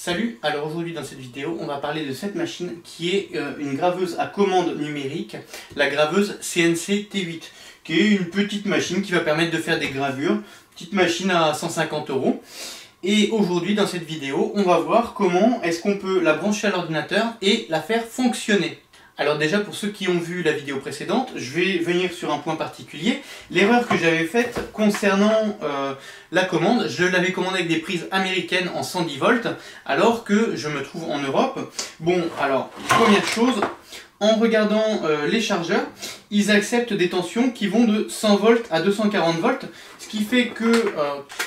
Salut, alors aujourd'hui dans cette vidéo on va parler de cette machine qui est une graveuse à commande numérique, la graveuse CNC T8, qui est une petite machine qui va permettre de faire des gravures, petite machine à 150 €. Et aujourd'hui dans cette vidéo on va voir comment est-ce qu'on peut la brancher à l'ordinateur et la faire fonctionner. Alors déjà pour ceux qui ont vu la vidéo précédente, je vais venir sur un point particulier. L'erreur que j'avais faite concernant la commande, je l'avais commandée avec des prises américaines en 110 volts alors que je me trouve en Europe. Bon alors, première chose, en regardant les chargeurs, ils acceptent des tensions qui vont de 100 volts à 240 volts. Ce qui fait que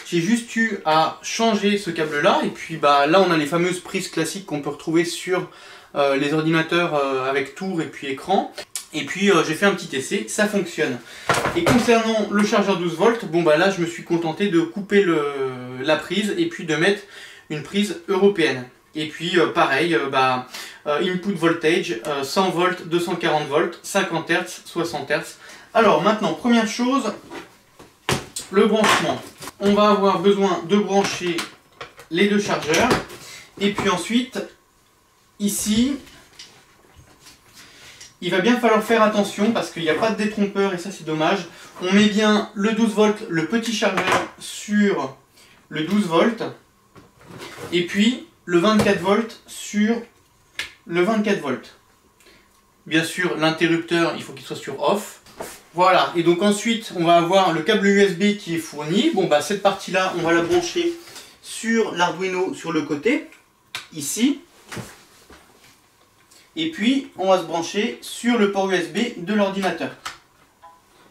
j'ai juste eu à changer ce câble là. Et puis là on a les fameuses prises classiques qu'on peut retrouver sur les ordinateurs avec tour et puis écran. Et puis j'ai fait un petit essai, ça fonctionne. Et concernant le chargeur 12 volts, là je me suis contenté de couper la prise et puis de mettre une prise européenne. Et puis pareil, input voltage, 100 volts, 240 volts, 50 Hz, 60 Hz. Alors maintenant, première chose, le branchement. On va avoir besoin de brancher les deux chargeurs. Et puis ensuite, ici, il va bien falloir faire attention parce qu'il n'y a pas de détrompeur et ça c'est dommage. On met bien le 12 volts, le petit chargeur sur le 12 volts et puis le 24 volts sur le 24 volts. Bien sûr l'interrupteur il faut qu'il soit sur off. Voilà, et donc ensuite on va avoir le câble USB qui est fourni. Cette partie là on va la brancher sur l'Arduino sur le côté, ici. Et puis on va se brancher sur le port USB de l'ordinateur.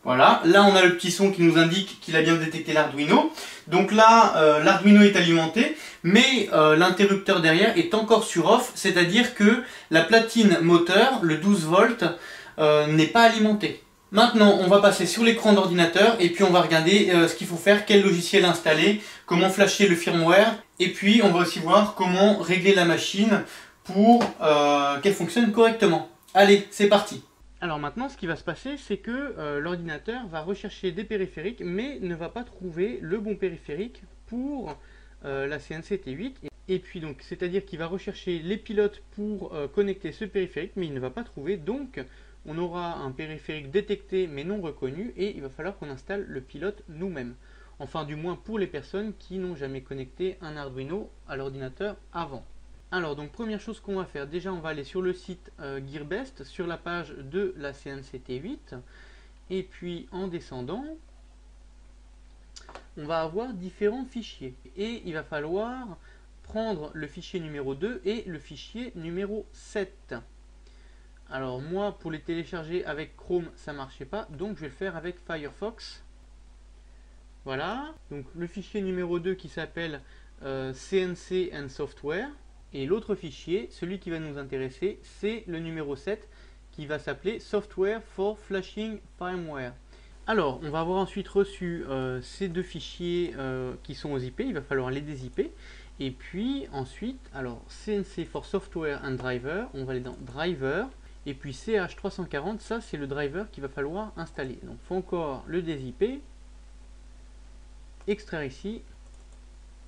Voilà, là on a le petit son qui nous indique qu'il a bien détecté l'Arduino. Donc là l'Arduino est alimenté, mais l'interrupteur derrière est encore sur off, c'est-à-dire que la platine moteur, le 12 volts, n'est pas alimentée. Maintenant on va passer sur l'écran d'ordinateur et puis on va regarder ce qu'il faut faire, quel logiciel installer, comment flasher le firmware. Et puis on va aussi voir comment régler la machine pour qu'elle fonctionne correctement. Allez, c'est parti. Alors maintenant, ce qui va se passer, c'est que l'ordinateur va rechercher des périphériques, mais ne va pas trouver le bon périphérique pour la CNC T8. Et puis donc, c'est-à-dire qu'il va rechercher les pilotes pour connecter ce périphérique, mais il ne va pas trouver. Donc, on aura un périphérique détecté mais non reconnu, et il va falloir qu'on installe le pilote nous-mêmes. Enfin, du moins pour les personnes qui n'ont jamais connecté un Arduino à l'ordinateur avant. Alors donc première chose qu'on va faire, déjà on va aller sur le site Gearbest, sur la page de la CNC T8, et puis en descendant, on va avoir différents fichiers, et il va falloir prendre le fichier numéro 2 et le fichier numéro 7. Alors moi pour les télécharger avec Chrome ça marchait pas, donc je vais le faire avec Firefox. Voilà, donc le fichier numéro 2 qui s'appelle CNC and Software. Et l'autre fichier, celui qui va nous intéresser, c'est le numéro 7 qui va s'appeler Software for Flashing Firmware. Alors, on va avoir ensuite reçu ces deux fichiers qui sont aux IP, il va falloir les dézipper. Et puis ensuite, alors CNC for Software and Driver, on va aller dans Driver. Et puis CH340, ça c'est le driver qu'il va falloir installer. Donc, il faut encore le dézipper, extraire ici,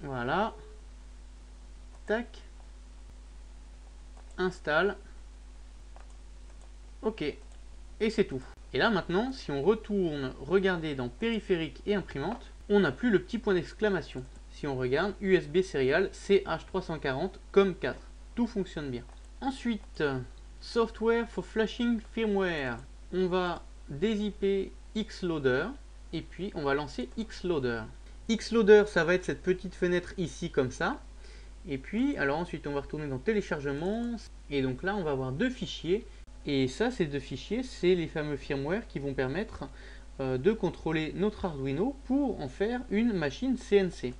voilà, tac. Installe, ok, et c'est tout. Et là maintenant, si on retourne regarder dans périphérique et imprimante, on n'a plus le petit point d'exclamation. Si on regarde USB Serial CH340 COM4, tout fonctionne bien. Ensuite, Software for Flashing Firmware, on va dézipper Xloader et puis on va lancer Xloader. Xloader, ça va être cette petite fenêtre ici comme ça. Et puis, alors ensuite, on va retourner dans téléchargement. Et donc là, on va avoir deux fichiers. Et ça, ces deux fichiers, c'est les fameux firmware qui vont permettre de contrôler notre Arduino pour en faire une machine CNC.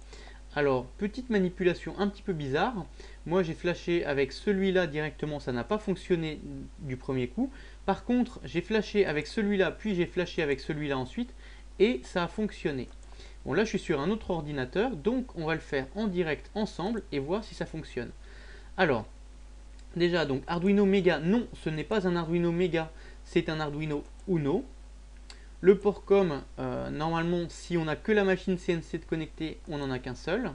Alors, petite manipulation un petit peu bizarre. Moi, j'ai flashé avec celui-là directement, ça n'a pas fonctionné du premier coup. Par contre, j'ai flashé avec celui-là, puis j'ai flashé avec celui-là ensuite. Et ça a fonctionné. Bon là je suis sur un autre ordinateur, donc on va le faire en direct ensemble et voir si ça fonctionne. Alors, déjà donc Arduino Mega, non ce n'est pas un Arduino Mega, c'est un Arduino Uno. Le port COM, normalement si on n'a que la machine CNC de connecter, on n'en a qu'un seul.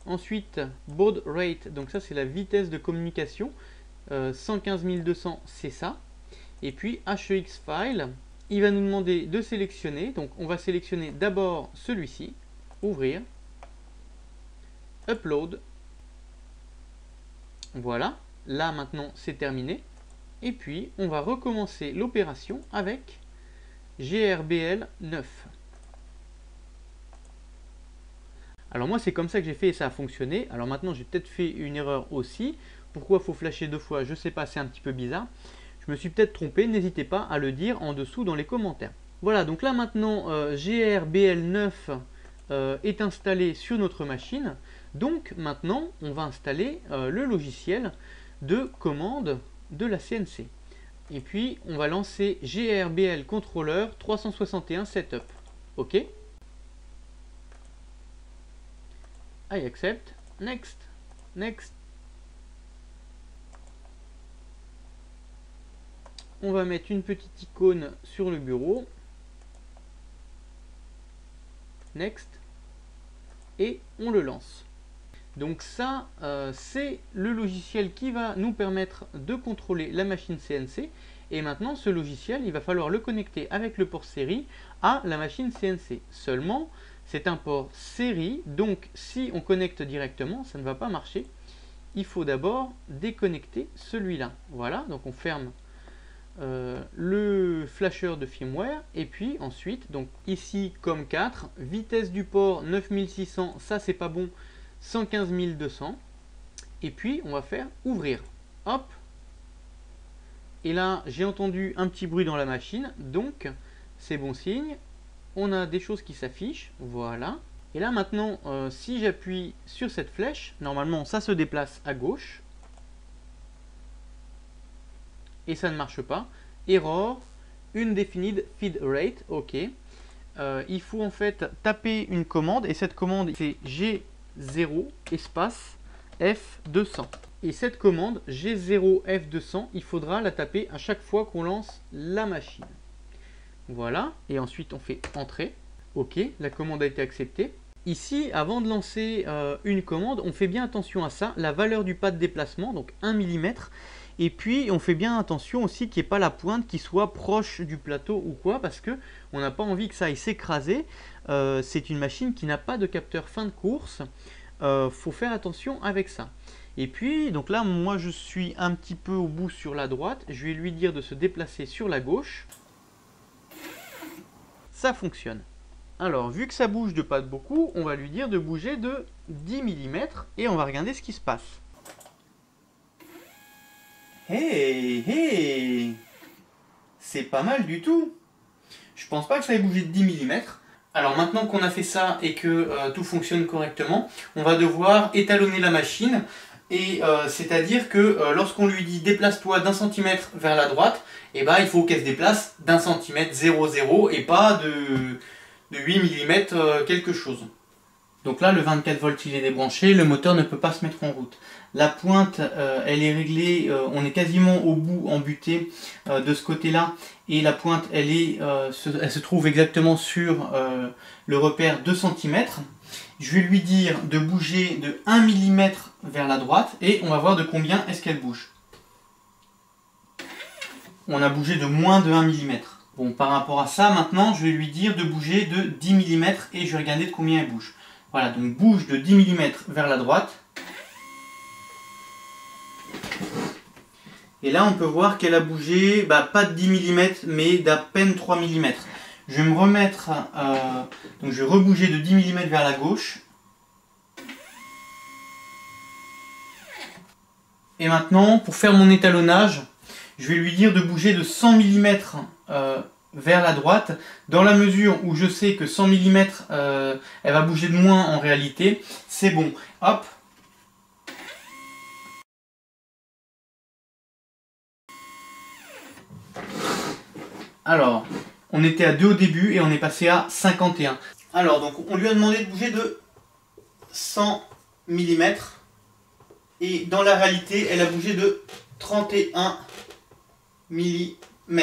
Ensuite, baud rate, donc ça c'est la vitesse de communication. 115 200, c'est ça. Et puis HEX file, il va nous demander de sélectionner. Donc on va sélectionner d'abord celui-ci, ouvrir, upload. Voilà, là maintenant c'est terminé. Et puis on va recommencer l'opération avec GRBL 9. Alors moi c'est comme ça que j'ai fait et ça a fonctionné. Alors maintenant j'ai peut-être fait une erreur aussi. Pourquoi il faut flasher 2 fois? Je ne sais pas, c'est un petit peu bizarre. Je me suis peut-être trompé, n'hésitez pas à le dire en dessous dans les commentaires. Voilà, donc là maintenant GRBL9 est installé sur notre machine. Donc maintenant on va installer le logiciel de commande de la CNC. Et puis on va lancer GRBL Controller 361 Setup. OK. I accept. Next. Next. On va mettre une petite icône sur le bureau. Next. Et on le lance. Donc ça, c'est le logiciel qui va nous permettre de contrôler la machine CNC. Et maintenant, ce logiciel, il va falloir le connecter avec le port série à la machine CNC. Seulement, c'est un port série, donc si on connecte directement, ça ne va pas marcher. Il faut d'abord déconnecter celui-là. Voilà, donc on ferme le flasher de firmware. Et puis ensuite, donc ici, COM4, vitesse du port 9600, ça c'est pas bon. 115 200 et puis on va faire ouvrir, hop, et là j'ai entendu un petit bruit dans la machine, donc c'est bon signe, on a des choses qui s'affichent, voilà, et là maintenant si j'appuie sur cette flèche, normalement ça se déplace à gauche et ça ne marche pas, error, undefined feed rate, ok, il faut en fait taper une commande et cette commande c'est G0 espace F200. Et cette commande G0 F200, il faudra la taper à chaque fois qu'on lance la machine. Voilà, et ensuite on fait entrer. Ok, la commande a été acceptée. Ici, avant de lancer une commande, on fait bien attention à ça, la valeur du pas de déplacement, donc 1 mm. Et puis on fait bien attention aussi qu'il n'y ait pas la pointe qui soit proche du plateau ou quoi, parce que on n'a pas envie que ça aille s'écraser. C'est une machine qui n'a pas de capteur fin de course. Faut faire attention avec ça. Et puis donc là moi je suis un petit peu au bout sur la droite. Je vais lui dire de se déplacer sur la gauche. Ça fonctionne. Alors vu que ça bouge de pas de beaucoup, on va lui dire de bouger de 10 mm et on va regarder ce qui se passe. Hey, hey, c'est pas mal du tout. Je pense pas que ça ait bougé de 10 mm. Alors maintenant qu'on a fait ça et que tout fonctionne correctement, on va devoir étalonner la machine. Et c'est-à-dire que lorsqu'on lui dit déplace-toi d'1 cm vers la droite, et il faut qu'elle se déplace d'1 cm 0,0 et pas de 8 mm quelque chose. Donc là le 24 volts il est débranché, le moteur ne peut pas se mettre en route. La pointe elle est réglée, on est quasiment au bout en butée de ce côté là, et la pointe elle se trouve exactement sur le repère 2 cm. Je vais lui dire de bouger de 1 mm vers la droite et on va voir de combien est-ce qu'elle bouge. On a bougé de moins de 1 mm. Bon, par rapport à ça, maintenant je vais lui dire de bouger de 10 mm et je vais regarder de combien elle bouge. Voilà, donc bouge de 10 mm vers la droite. Et là on peut voir qu'elle a bougé, pas de 10 mm mais d'à peine 3 mm. Je vais me remettre, donc je vais rebouger de 10 mm vers la gauche. Et maintenant, pour faire mon étalonnage, je vais lui dire de bouger de 100 mm vers la droite, dans la mesure où je sais que 100 mm, elle va bouger de moins en réalité. C'est bon, hop. Alors, on était à 2 au début et on est passé à 51. Alors, donc on lui a demandé de bouger de 100 mm. Et dans la réalité, elle a bougé de 31 mm.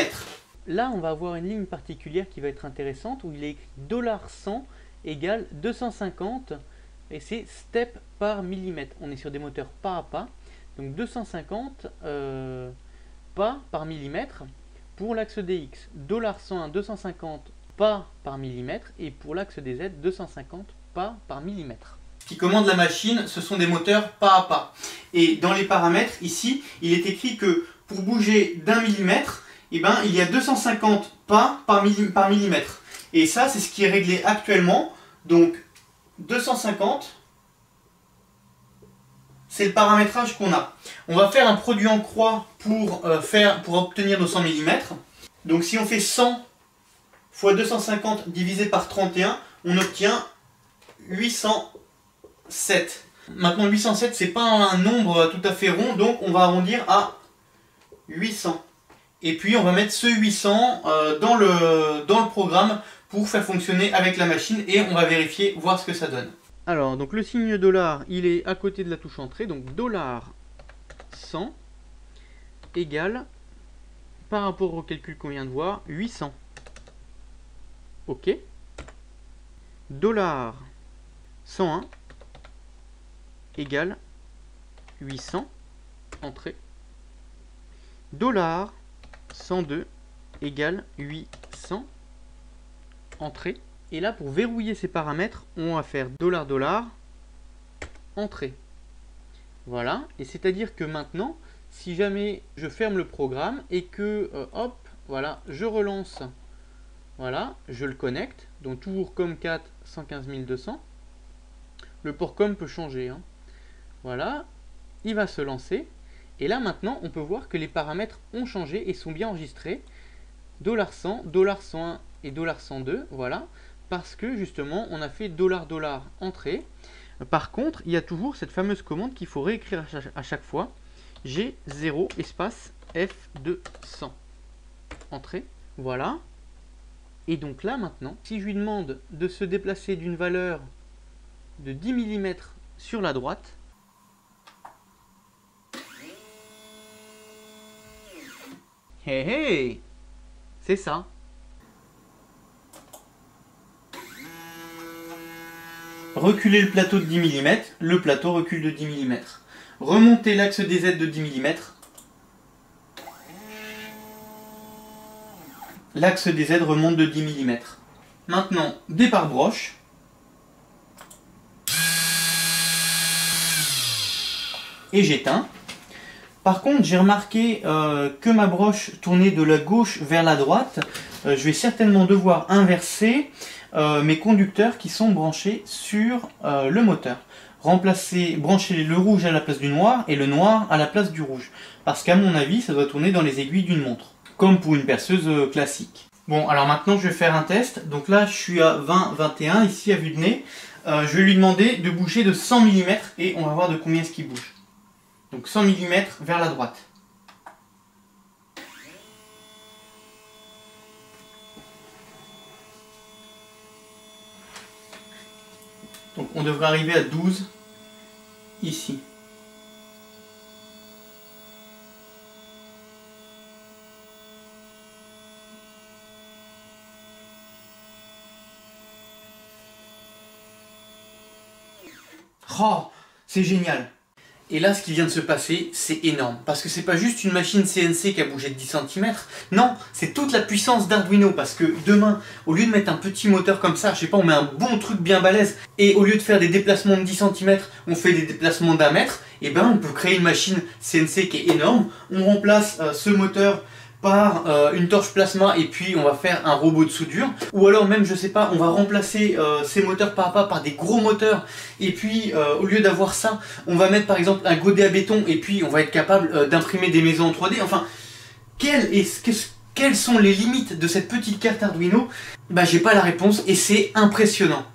Là, on va avoir une ligne particulière qui va être intéressante où il est écrit $100 égale 250 et c'est step par millimètre. On est sur des moteurs pas à pas, donc 250 pas par millimètre pour l'axe DX, $101 250 pas par millimètre, et pour l'axe DZ 250 pas par millimètre. Ce qui commande la machine, ce sont des moteurs pas à pas. Et dans les paramètres, ici, il est écrit que pour bouger d'1 millimètre, eh ben, il y a 250 pas par millimètre. Et ça, c'est ce qui est réglé actuellement. Donc, 250, c'est le paramétrage qu'on a. On va faire un produit en croix pour obtenir nos 100 mm. Donc, si on fait 100 fois 250 divisé par 31, on obtient 807. Maintenant, 807, c'est pas un nombre tout à fait rond, donc on va arrondir à 800. Et puis, on va mettre ce 800 dans le programme pour faire fonctionner avec la machine, et on va vérifier, voir ce que ça donne. Alors, donc le signe dollar, il est à côté de la touche entrée, donc $100 égale, par rapport au calcul qu'on vient de voir, 800. OK. $101 égale 800, entrée. $102 égale 800, entrée. Et là, pour verrouiller ces paramètres, on va faire $, entrée. Voilà, et c'est-à-dire que maintenant, si jamais je ferme le programme et que, hop, voilà, je relance, voilà, je le connecte, donc toujours COM4 115200, le port COM peut changer, hein. Voilà, il va se lancer, et là maintenant, on peut voir que les paramètres ont changé et sont bien enregistrés, $100, $101 et $102, voilà, parce que justement, on a fait $, entrée. Par contre, il y a toujours cette fameuse commande qu'il faut réécrire à chaque fois. G0 espace F200. Entrée. Voilà. Et donc là maintenant, si je lui demande de se déplacer d'une valeur de 10 mm sur la droite, hey hey, c'est ça. Reculer le plateau de 10 mm, le plateau recule de 10 mm. Remonter l'axe DZ de 10 mm. L'axe DZ remonte de 10 mm. Maintenant, départ broche. Et j'éteins. Par contre, j'ai remarqué que ma broche tournait de la gauche vers la droite. Je vais certainement devoir inverser mes conducteurs qui sont branchés sur le moteur. Brancher le rouge à la place du noir et le noir à la place du rouge. Parce qu'à mon avis, ça doit tourner dans les aiguilles d'une montre. Comme pour une perceuse classique. Bon, alors maintenant je vais faire un test. Donc là, je suis à 20-21, ici à vue de nez. Je vais lui demander de bouger de 100 mm et on va voir de combien est-ce qu'il bouge. Donc 100 mm vers la droite. Donc on devrait arriver à 12 ici. Oh, c'est génial! Et là, ce qui vient de se passer, c'est énorme. Parce que c'est pas juste une machine CNC qui a bougé de 10 cm. Non, c'est toute la puissance d'Arduino. Parce que demain, au lieu de mettre un petit moteur comme ça, je sais pas, on met un bon truc bien balèze. Et au lieu de faire des déplacements de 10 cm, on fait des déplacements d'1 mètre. Et ben, on peut créer une machine CNC qui est énorme. On remplace ce moteur par une torche plasma et puis on va faire un robot de soudure, ou alors même je sais pas, on va remplacer ces moteurs pas à pas par des gros moteurs et puis au lieu d'avoir ça, on va mettre par exemple un godet à béton et puis on va être capable d'imprimer des maisons en 3D. Enfin, quelles sont les limites de cette petite carte Arduino? Bah j'ai pas la réponse et c'est impressionnant.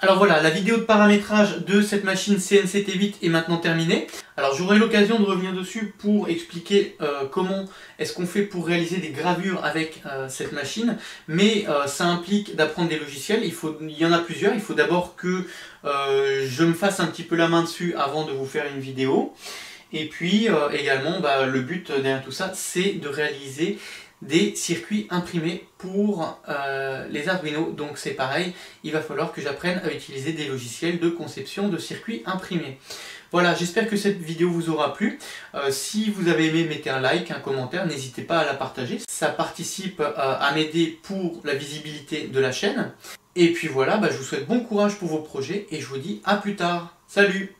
Alors voilà, la vidéo de paramétrage de cette machine CNC T8 est maintenant terminée. Alors j'aurai l'occasion de revenir dessus pour expliquer comment est-ce qu'on fait pour réaliser des gravures avec cette machine. Mais ça implique d'apprendre des logiciels, il y en a plusieurs. Il faut d'abord que je me fasse un petit peu la main dessus avant de vous faire une vidéo. Et puis également, le but derrière tout ça, c'est de réaliser des circuits imprimés pour les Arduino. Donc c'est pareil, il va falloir que j'apprenne à utiliser des logiciels de conception de circuits imprimés. Voilà, j'espère que cette vidéo vous aura plu. Si vous avez aimé, mettez un like, un commentaire, n'hésitez pas à la partager. Ça participe à m'aider pour la visibilité de la chaîne. Et puis voilà, je vous souhaite bon courage pour vos projets et je vous dis à plus tard. Salut!